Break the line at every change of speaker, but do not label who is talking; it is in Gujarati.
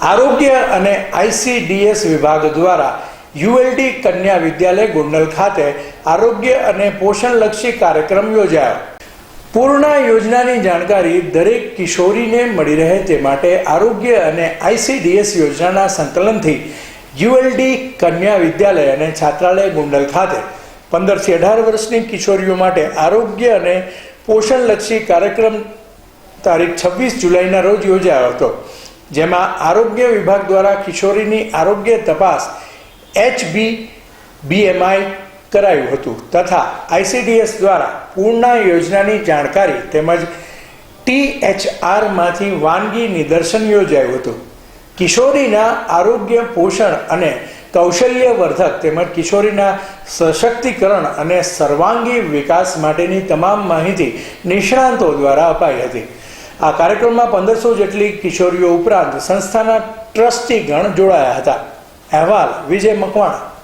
આરોગ્ય અને ICDS વિભાગ દ્વારા ULD કન્યા વિદ્યાલય ગોંડલ ખાતે આરોગ્ય અને પોષણલક્ષી કાર્યક્રમ યોજાયો. પૂર્ણા યોજનાની જાણકારી દરેક કિશોરીને મળી રહે તે માટે આરોગ્ય અને ICDS યોજનાના સંકલનથી ULD કન્યા વિદ્યાલય અને છાત્રાલય ગોંડલ ખાતે 15 થી 18 વર્ષની કિશોરીઓ માટે આરોગ્ય અને પોષણલક્ષી કાર્યક્રમ તારીખ 26 જુલાઈના રોજ યોજાયો હતો, જેમાં આરોગ્ય વિભાગ દ્વારા કિશોરીની આરોગ્ય તપાસ HB-BMI કરાયું હતું તથા ICDS દ્વારા પૂર્ણા યોજનાની જાણકારી તેમજ THR માંથી વાનગી નિદર્શન યોજાયું હતું. કિશોરીના આરોગ્ય, પોષણ અને કૌશલ્યવર્ધક તેમજ કિશોરીના સશક્તિકરણ અને સર્વાંગી વિકાસ માટેની તમામ માહિતી નિષ્ણાંતો દ્વારા અપાઈ હતી. આ કાર્યક્રમમાં 1500 જેટલી કિશોરીઓ ઉપરાંત સંસ્થાના ટ્રસ્ટીગણ જોડાયા હતા. અહેવાલ વિજય મકવાણા.